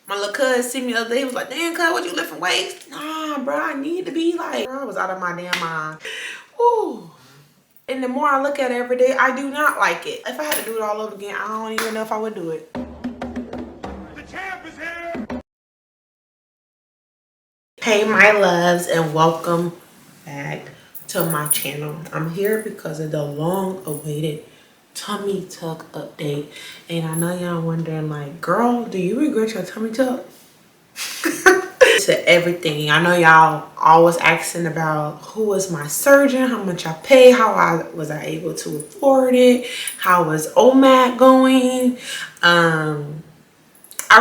My little cousin see me the other day. He was like, damn, cuz, what you lifting weights? Nah, bro, I need to be like, bro, I was out of my damn mind. Ooh. And the more I look at it every day, I do not like it. If I had to do it all over again, I don't even know if I would do it. The champ is here. Hey, my loves, and welcome back to my channel. I'm here because of the long-awaited tummy tuck update. And I know y'all wondering, like, girl, do you regret your tummy tuck? To everything. I know y'all always asking about who was my surgeon, how much I pay, was I able to afford it, how was OMAC going. I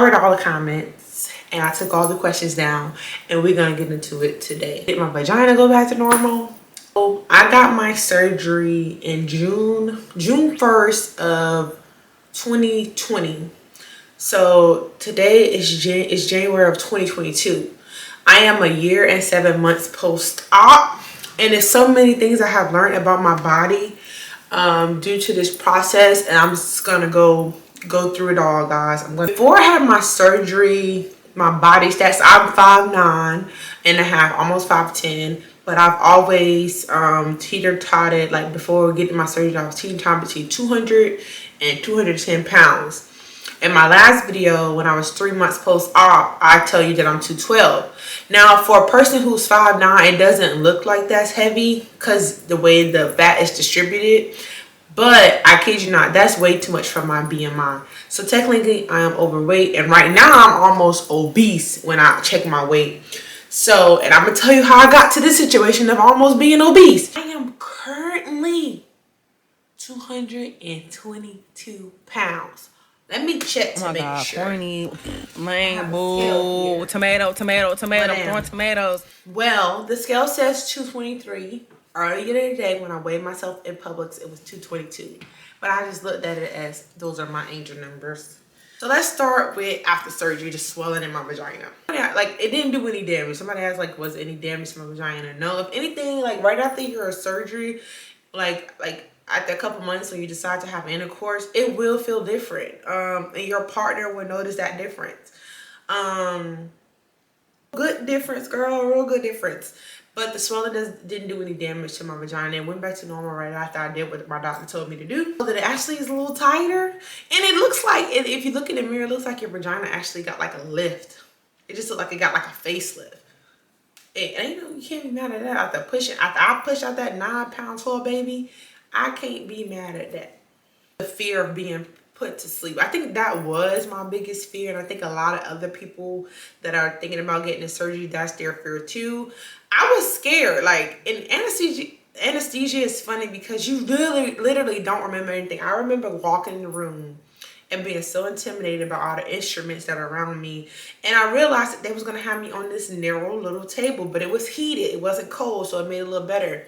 read all the comments and I took all the questions down, and we're gonna get into it today. Did my vagina go back to normal? So I got my surgery in June 1st of 2020. So today is January of 2022. I am a year and 7 months post-op, and there's so many things I have learned about my body due to this process, and I'm just gonna go through it all, guys. Before I had my surgery, my body stats, I'm 5'9.5", almost 5'10", but I've always teeter-totted, like before getting my surgery, I was teeter-totting between 200 and 210 pounds. In my last video, when I was 3 months post-op, I tell you that I'm 212. Now, for a person who's 5'9", it doesn't look like that's heavy because the way the fat is distributed. But I kid you not, that's way too much for my BMI. So technically, I am overweight. And right now, I'm almost obese when I check my weight. So, and I'm going to tell you how I got to this situation of almost being obese. I am currently 222 pounds. Let me check to make sure. Corny, man, boo. Tomato, throwing tomatoes. Well, the scale says 223. Earlier today, when I weighed myself in Publix, it was 222. But I just looked at it as those are my angel numbers. So let's start with after surgery, the swelling in my vagina. Like, it didn't do any damage. Somebody asked, like, was any damage to my vagina? No. If anything, like, right after your surgery, like after a couple months when you decide to have intercourse, it will feel different. And your partner will notice that difference. Good difference, girl, real good difference. But the swelling didn't do any damage to my vagina. It went back to normal right after I did what my doctor told me to do. So that it actually is a little tighter. And it looks like, if you look in the mirror, it looks like your vagina actually got like a lift. It just looked like it got like a facelift. And you know, you can't be mad at that. After I push out that 9-pound tall baby, I can't be mad at that. The fear of being put to sleep. I think that was my biggest fear, and I think a lot of other people that are thinking about getting a surgery, that's their fear too. I was scared. Like, in anesthesia is funny because you literally don't remember anything. I remember walking in the room and being so intimidated by all the instruments that are around me, and I realized that they was gonna have me on this narrow little table, but it was heated, it wasn't cold, so it made it a little better.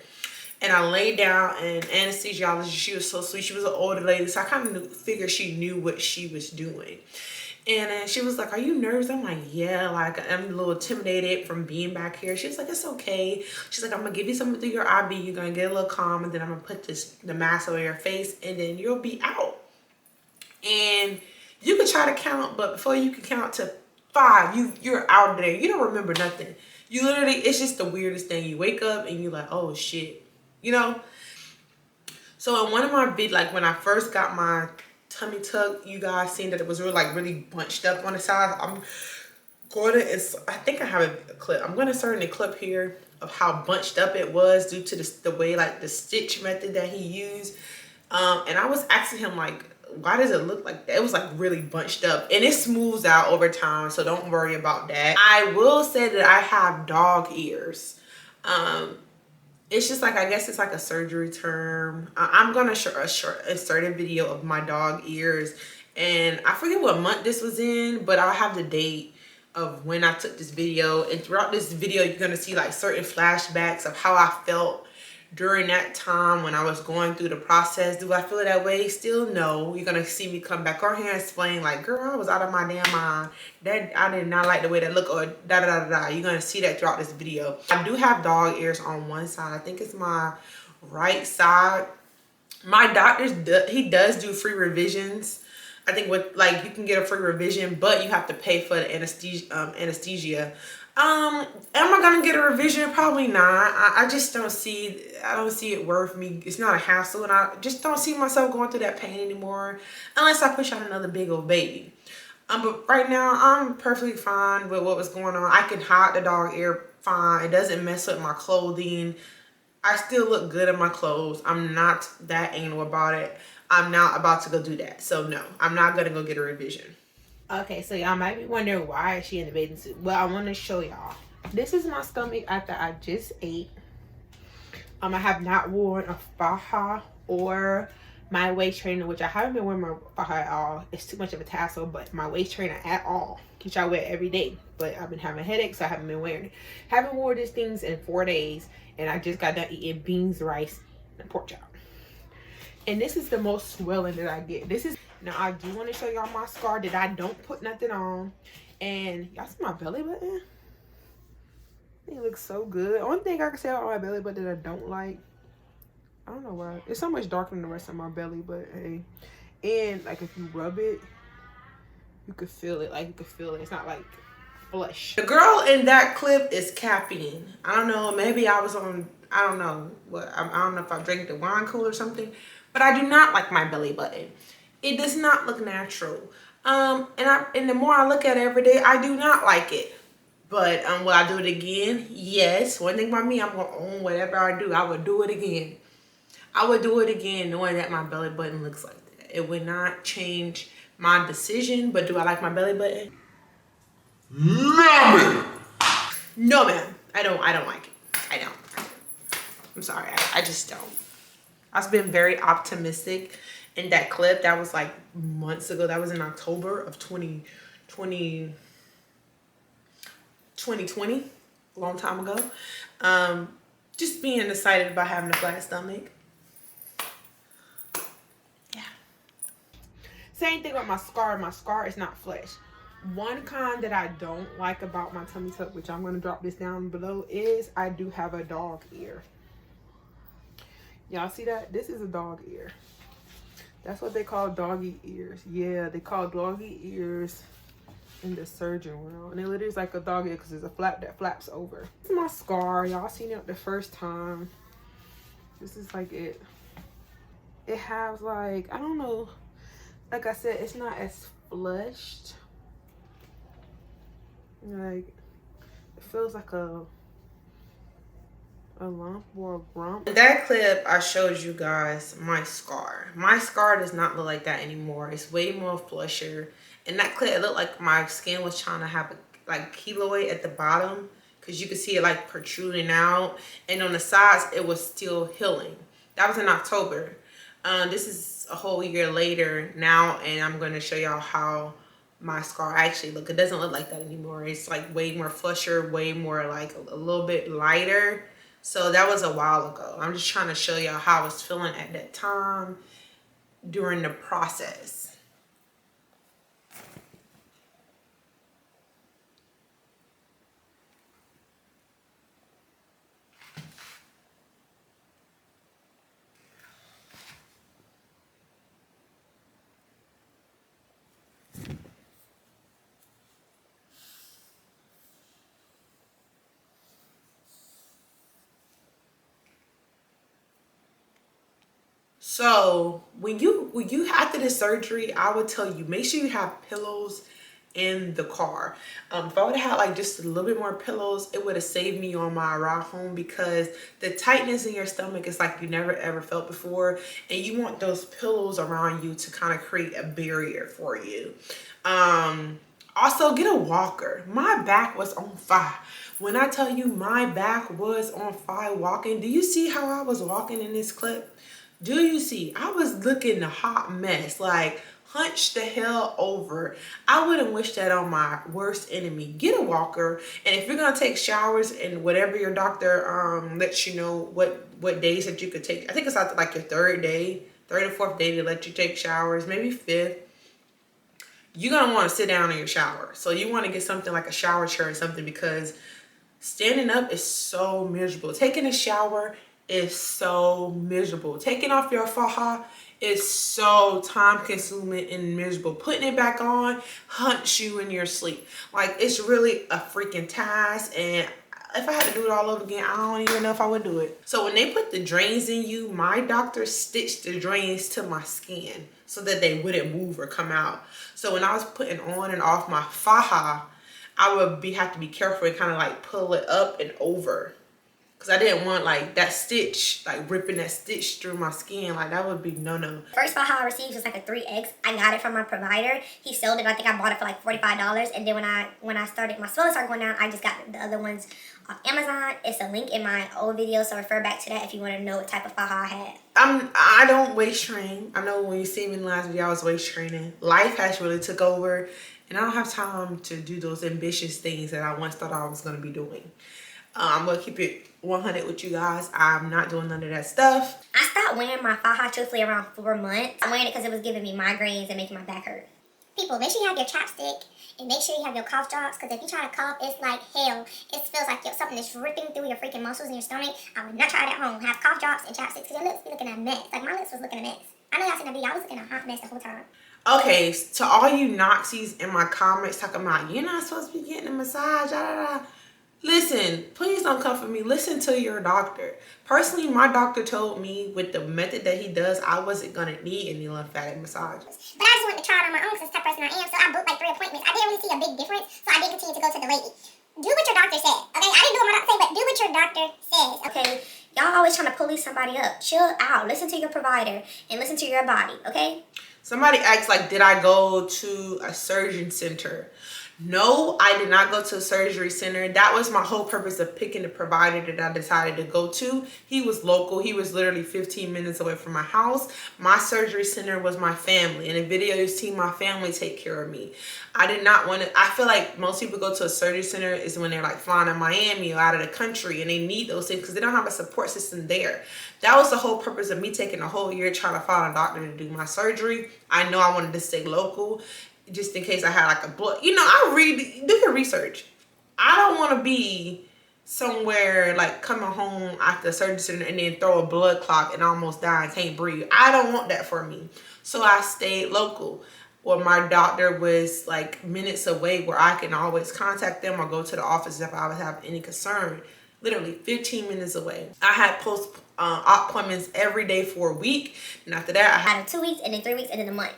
And I laid down, and anesthesiologist, she was so sweet. She was an older lady, so I kind of figured she knew what she was doing. And then she was like, are you nervous? I'm like, yeah, like I'm a little intimidated from being back here. She was like, it's okay. She's like, I'm gonna give you something through your IV. You're gonna get a little calm, and then I'm gonna put the mask over your face, and then you'll be out. And you can try to count, but before you can count to 5, you're out of there. You don't remember nothing. You literally, it's just the weirdest thing. You wake up and you're like, oh shit. You know, so in one of my videos, like when I first got my tummy tuck, you guys seen that it was really bunched up on the side. I'm going to, I think I have a clip. I'm going to insert a clip here of how bunched up it was due to the way, like, the stitch method that he used. And I was asking him, like, why does it look like that? It was like really bunched up, and it smooths out over time, so don't worry about that. I will say that I have dog ears. It's just like, I guess it's like a surgery term. I'm gonna insert a video of my dog ears, and I forget what month this was in, but I'll have the date of when I took this video. And throughout this video, you're gonna see like certain flashbacks of how I felt during that time when I was going through the process. Do I feel that way still? No. You're gonna see me come back on here and explain, like, girl, I was out of my damn mind. That I did not like the way that looked, or da da da da. You're gonna see that throughout this video. I do have dog ears on one side. I think it's my right side. My doctor, he does do free revisions. I think with like you can get a free revision, but you have to pay for the anesthesia. Am I gonna get a revision? Probably not. I just don't see. I don't see it worth me. It's not a hassle, and I just don't see myself going through that pain anymore, unless I push out another big old baby. But right now I'm perfectly fine with what was going on. I can hide the dog ear fine. It doesn't mess with my clothing. I still look good in my clothes. I'm not that anal about it. I'm not about to go do that. So no, I'm not gonna go get a revision. Okay, so y'all might be wondering why is she in the bathing suit. Well, I want to show y'all. This is my stomach after I just ate. I have not worn a Faja or my waist trainer, which I haven't been wearing my Faja at all. It's too much of a tassel, but my waist trainer at all, which I wear every day. But I've been having headaches, so I haven't been wearing it. Haven't worn these things in 4 days, and I just got done eating beans, rice, and pork chop. And this is the most swelling that I get. This is, now I do want to show y'all my scar that I don't put nothing on. And y'all see my belly button? It looks so good. Only thing I can say about my belly button that I don't like, I don't know why. It's so much darker than the rest of my belly, but hey. And like if you rub it, you could feel it. Like you could feel it. It's not like flesh. The girl in that clip is caffeine. I don't know. Maybe I was on, I don't know what. I don't know if I drank the wine cool or something. But I do not like my belly button. It does not look natural. And the more I look at it every day, I do not like it. But will I do it again? Yes. One thing about me, I'm gonna own whatever I do. I would do it again. I would do it again knowing that my belly button looks like that. It would not change my decision. But do I like my belly button? No, ma'am. No, ma'am. I don't like it. I don't. I'm sorry. I just don't. I've been very optimistic in that clip. That was like months ago. That was in October of 2020, a long time ago. Just being excited about having a flat stomach. Yeah. Same thing with my scar. My scar is not flesh. One con that I don't like about my tummy tuck, which I'm going to drop this down below, is I do have a dog ear. Y'all see that? This is a dog ear. That's what they call doggy ears. Yeah, they call doggy ears in the surgeon world. And it literally is like a dog ear because there's a flap that flaps over. This is my scar. Y'all seen it the first time. This is like it. It has like, I don't know. Like I said, it's not as flushed. Like, it feels like a lump or a rump. In that clip, I showed you guys my scar. My scar does not look like that anymore. It's way more flusher. In that clip, it looked like my skin was trying to have a like keloid at the bottom because you could see it like protruding out. And on the sides, it was still healing. That was in October. This is a whole year later now, and I'm going to show y'all how my scar actually look. It doesn't look like that anymore. It's like way more flusher, way more like a little bit lighter. So that was a while ago. I'm just trying to show y'all how I was feeling at that time during the process. So when you after the surgery, I would tell you, make sure you have pillows in the car. If I would have had like just a little bit more pillows, it would have saved me on my ride home, because the tightness in your stomach is like you never ever felt before, and you want those pillows around you to kind of create a barrier for you. Also, get a walker. My back was on fire. When I tell you my back was on fire walking, do you see how I was walking in this clip? Do you see? I was looking a hot mess, like hunched the hell over. I wouldn't wish that on my worst enemy. Get a walker, and if you're gonna take showers and whatever your doctor lets you know what days that you could take. I think it's like your third or fourth day to let you take showers, maybe fifth. You're gonna want to sit down in your shower. So you want to get something like a shower chair or something, because standing up is so miserable. Taking a shower is so miserable. Taking off your faja is so time consuming and miserable. Putting it back on hunts you in your sleep. Like, it's really a freaking task, and if I had to do it all over again, I don't even know if I would do it. So when they put the drains in you, my doctor stitched the drains to my skin so that they wouldn't move or come out. So when I was putting on and off my Faja, I would have to be careful and kind of like pull it up and over. Cause I didn't want like that stitch, like ripping that stitch through my skin. Like that would be no. First Faja I received was like a 3X. I got it from my provider. He sold it. I think I bought it for like $45. And then when I started, my swelling started going down, I just got the other ones off Amazon. It's a link in my old video, so refer back to that if you want to know what type of Faja I had. I don't waist train. I know when you see me in the last video, I was waist training. Life has really took over, and I don't have time to do those ambitious things that I once thought I was gonna be doing. I'm gonna keep it 100 with you guys. I'm not doing none of that stuff. I stopped wearing my Faja truthfully around 4 months. I'm wearing it because it was giving me migraines and making my back hurt. People, make sure you have your chapstick and make sure you have your cough drops, because if you try to cough, it's like hell. It feels like something is ripping through your freaking muscles in your stomach. I would not try it at home. Have cough drops and chapsticks, because your lips be looking a mess. Like my lips was looking a mess. I know y'all seen that video. I was looking a hot mess the whole time. Okay, to all you Nazis in my comments talking about you're not supposed to be getting a massage, listen, please don't come for me. Listen to your doctor. Personally, my doctor told me with the method that he does, I wasn't gonna need any lymphatic massages. But I just wanted to try it on my own because that's the type of person I am. So I booked like 3 appointments. I didn't really see a big difference, so I did continue to go to the lady. Do what your doctor said. Okay, I didn't do what my doctor said, but do what your doctor says. Okay, y'all always trying to police somebody up. Chill out. Listen to your provider and listen to your body. Okay. Somebody asked, like, did I go to a surgeon center? No, I did not go to a surgery center. That was my whole purpose of picking the provider that I decided to go to. He was local. He was literally 15 minutes away from my house. My surgery center was my family. In the video, you see my family take care of me. I did not want to. I feel like most people go to a surgery center is when they're like flying to Miami or out of the country, and they need those things because they don't have a support system there. That was the whole purpose of me taking a whole year trying to find a doctor to do my surgery. I know I wanted to stay local, just in case I had like a blood. You know, do your research. I don't want to be somewhere like coming home after the surgery center and then throw a blood clot and almost die and can't breathe. I don't want that for me. So I stayed local, or my doctor was like minutes away where I can always contact them or go to the office if I would have any concern. Literally 15 minutes away. I had post-op appointments every day for a week, and after that I had 2 weeks and then 3 weeks and then a month.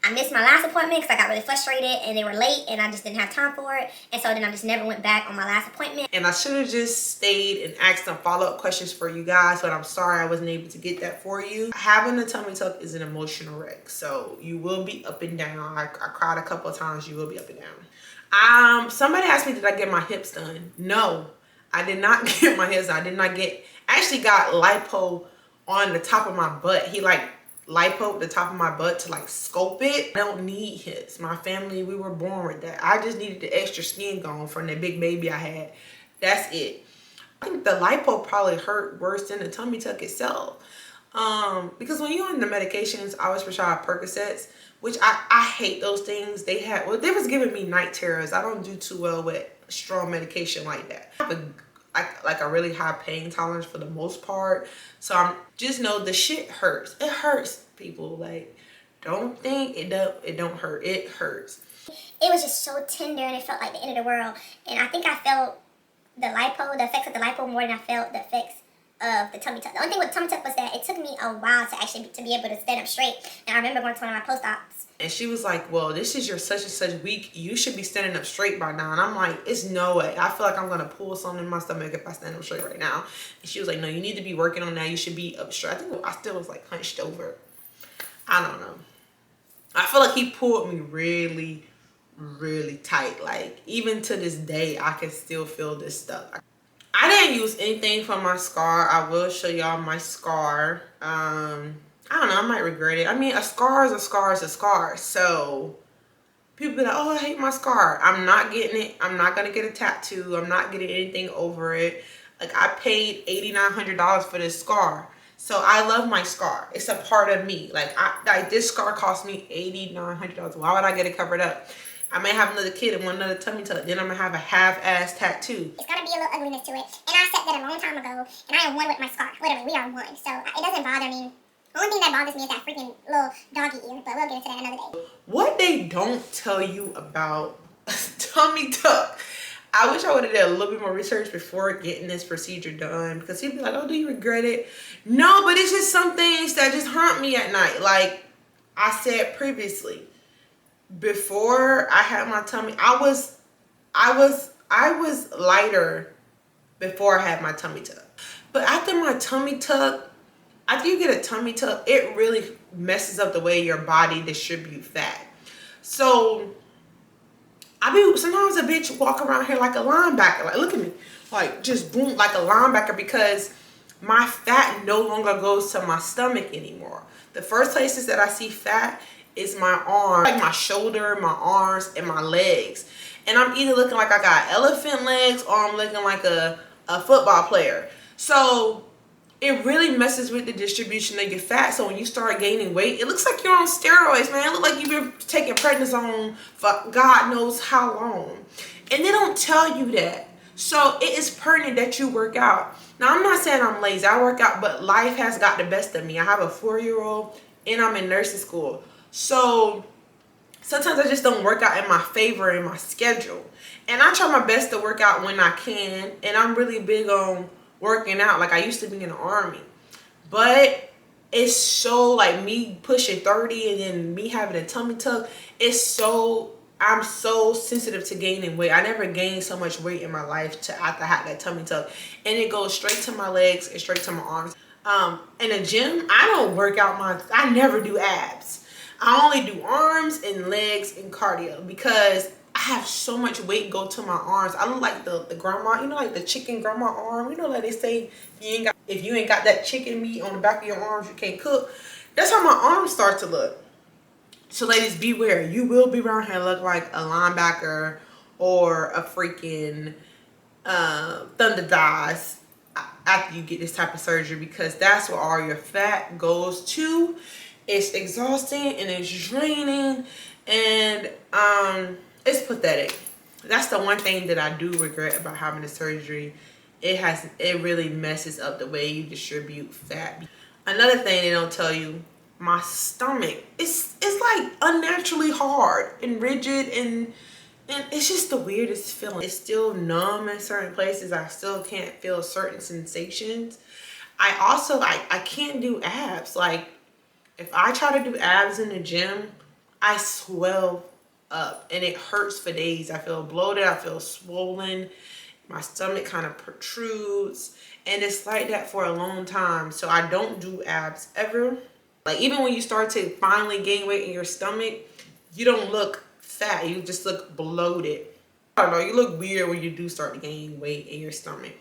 I missed my last appointment because I got really frustrated and they were late and I just didn't have time for it. And so then I just never went back on my last appointment. And I should have just stayed and asked some follow-up questions for you guys, but I'm sorry I wasn't able to get that for you. Having a tummy tuck is an emotional wreck, so you will be up and down. I cried a couple of times. You will be up and down. Somebody asked me, did I get my hips done? No, I did not get my hips done. I actually got lipo on the top of my butt. He like lipo the top of my butt to like scope it. I don't need hips. My family, we were born with that. I just needed the extra skin gone from the big baby I had. That's it. I think the lipo probably hurt worse than the tummy tuck itself. Because when you're on the medications, I was prescribed Percocets, which I hate those things. They was giving me night terrors. I don't do too well with strong medication like that. I have like a really high pain tolerance for the most part. So just know the shit hurts. It hurts, people. Like, don't think it don't hurt. It hurts. It was just so tender and it felt like the end of the world. And I think I felt the effects of the lipo more than I felt the effects of the tummy tuck. The only thing with tummy tuck was that it took me a while to actually be able to stand up straight. And I remember going to one of my post-ops. And she was like, well, this is your such and such week. You should be standing up straight by now. And I'm like, it's no way. I feel like I'm going to pull something in my stomach if I stand up straight right now. And she was like, no, you need to be working on that. You should be up straight. I think I still was like hunched over. I don't know. I feel like he pulled me really, really tight. Like, even to this day, I can still feel this stuff. I didn't use anything for my scar. I will show y'all my scar. I don't know, I might regret it. I mean, a scar is a scar is a scar. So people be like, oh, I hate my scar. I'm not getting it. I'm not gonna get a tattoo. I'm not getting anything over it. Like, I paid $8,900 for this scar. So I love my scar. It's a part of me. Like this scar cost me $8,900. Why would I get it covered up? I may have another kid and want another tummy tuck. Then I'm gonna have a half-ass tattoo. It's gotta be a little ugliness to it. And I said that a long time ago. And I am one with my scar. Literally, we are one. So it doesn't bother me The only thing that bothers me is that freaking little doggy ear, but we'll get into that another day. What they don't tell you about tummy tuck. I wish I would have done a little bit more research before getting this procedure done, because he'd be like, oh, do you regret it? No, but it's just some things that just haunt me at night. Like I said previously, before I had my tummy, I was lighter before I had my tummy tuck. But after my tummy tuck, after you get a tummy tuck, it really messes up the way your body distributes fat. So sometimes a bitch walk around here like a linebacker. Like, look at me. Like, just boom, like a linebacker, because my fat no longer goes to my stomach anymore. The first places that I see fat is my arm, like my shoulder, my arms, and my legs. And I'm either looking like I got elephant legs or I'm looking like a football player. So it really messes with the distribution of your fat. So when you start gaining weight, it looks like you're on steroids, man. It looks like you've been taking prednisone for God knows how long. And they don't tell you that. So it is pertinent that you work out. Now, I'm not saying I'm lazy. I work out, but life has got the best of me. I have a 4-year-old and I'm in nursing school. So sometimes I just don't work out in my favor in my schedule. And I try my best to work out when I can. And I'm really big on working out. Like, I used to be in the army. But it's so, like, me pushing 30 and then me having a tummy tuck, I'm so sensitive to gaining weight. I never gained so much weight in my life after I had that tummy tuck. And it goes straight to my legs and straight to my arms. In the gym, I don't work out I never do abs. I only do arms and legs and cardio, because I have so much weight go to my arms. I look like the grandma, like the chicken grandma arm. Like they say, if you ain't got that chicken meat on the back of your arms, you can't cook. That's how my arms start to look. So ladies, beware. You will be around here look like a linebacker or a freaking thunder dies after you get this type of surgery, because that's where all your fat goes to. It's exhausting and it's draining, and it's pathetic. That's the one thing that I do regret about having the surgery. It really messes up the way you distribute fat. Another thing they don't tell you, my stomach, it's like unnaturally hard and rigid, and it's just the weirdest feeling. It's still numb in certain places. I still can't feel certain sensations. I can't do abs. Like, if I try to do abs in the gym, I swell up and it hurts for days. I feel bloated, I feel swollen, my stomach kind of protrudes, and it's like that for a long time. So I don't do abs ever. Like, even when you start to finally gain weight in your stomach, you don't look fat, you just look bloated. I don't know, you look weird when you do start to gain weight in your stomach.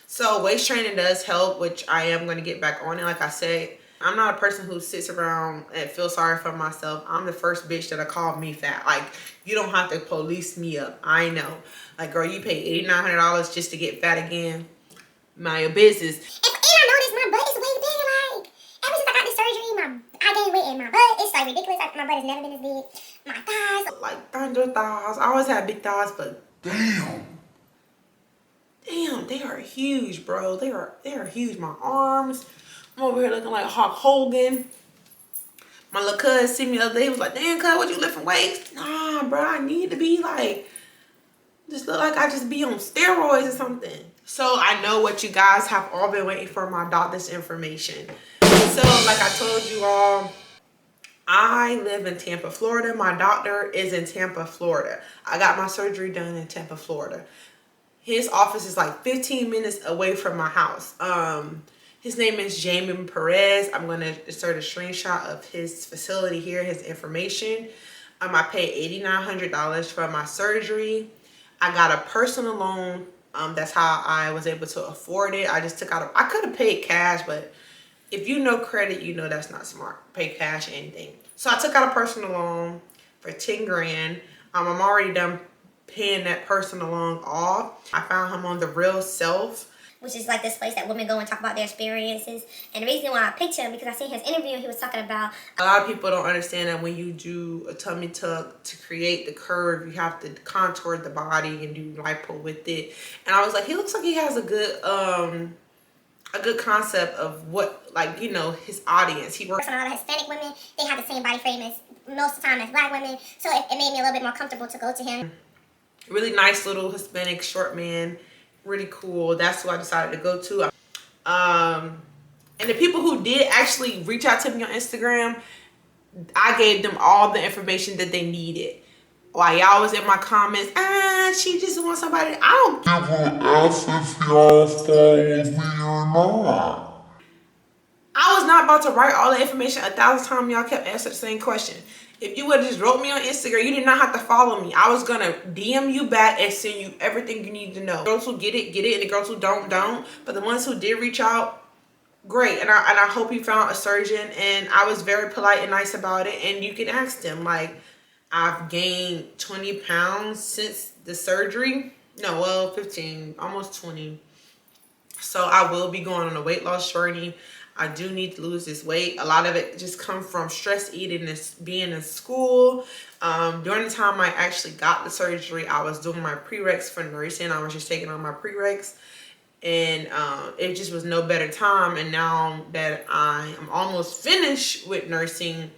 So waist training does help, which I am going to get back on it. Like I said, I'm not a person who sits around and feels sorry for myself. I'm the first bitch that'll call me fat. Like, you don't have to police me up. I know. Like, girl, you pay $8,900 just to get fat again. Mind your business. And I noticed my butt is way bigger. Like, ever since I got this surgery, I gained weight in my butt. It's like ridiculous. Like, my butt has never been as big. My thighs. Like, thunder thighs. I always had big thighs, but damn, they are huge, bro. They are huge. My arms. I'm over here looking like Hulk Hogan. My little cuz see me the other day. He was like, damn, cuz, what, you lifting weights? Nah, bro, I need to be like, just look like I just be on steroids or something. So I know what you guys have all been waiting for, my doctor's information. So like I told you all, I live in Tampa, Florida. My doctor is in Tampa, Florida. I got my surgery done in Tampa, Florida. His office is like 15 minutes away from my house. His name is Jamie Perez. I'm going to insert a screenshot of his facility here, his information. I paid $8,900 for my surgery. I got a personal loan. That's how I was able to afford it. I just took out I could have paid cash, but if you know credit, you know that's not smart. Pay cash or anything. So I took out a personal loan for 10 grand. I'm already done paying that personal loan off. I found him on The Real Self, which is like this place that women go and talk about their experiences. And the reason why I picked him, because I seen his interview and he was talking about, a lot of people don't understand that when you do a tummy tuck, to create the curve, you have to contour the body and do lipo with it. And I was like, he looks like he has a good a good concept of what, like, you know, his audience. He works on a lot of Hispanic women. They have the same body frame as most of the time as black women. So it made me a little bit more comfortable to go to him. Really nice little Hispanic short man. Really cool. That's who I decided to go to. And the people who did actually reach out to me on Instagram, I gave them all the information that they needed. While y'all was in my comments, she just wants somebody. I don't give a F if y'all follow me or not. I was not about to write all the information 1,000 times. Y'all kept answering the same question. If you would have just wrote me on Instagram, you did not have to follow me. I was gonna DM you back and send you everything you need to know. Girls who get it, and the girls who don't. But the ones who did reach out, great. And I hope you found a surgeon. And I was very polite and nice about it. And you can ask them, like, I've gained 20 pounds since the surgery. No, well, 15, almost 20. So I will be going on a weight loss journey. I do need to lose this weight. A lot of it just comes from stress eating and being in school. During the time I actually got the surgery, I was doing my prereqs for nursing. I was just taking on my prereqs. And it just was no better time. And now that I am almost finished with nursing,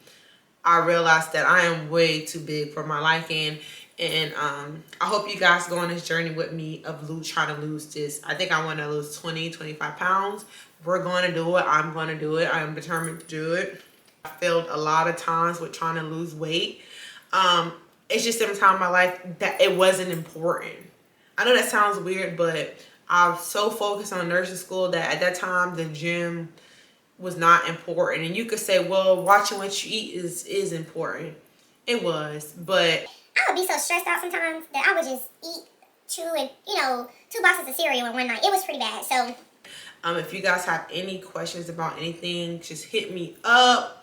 I realized that I am way too big for my liking. And I hope you guys go on this journey with me of trying to lose this. I think I want to lose 20, 25 pounds. We're going to do it. I'm going to do it. I am determined to do it. I failed a lot of times with trying to lose weight. It's just in time in my life that it wasn't important. I know that sounds weird, but I was so focused on nursing school that at that time the gym was not important. And you could say, well, watching what you eat is important. It was, but I would be so stressed out sometimes that I would just eat 2 boxes of cereal in one night. It was pretty bad. So if you guys have any questions about anything, just hit me up.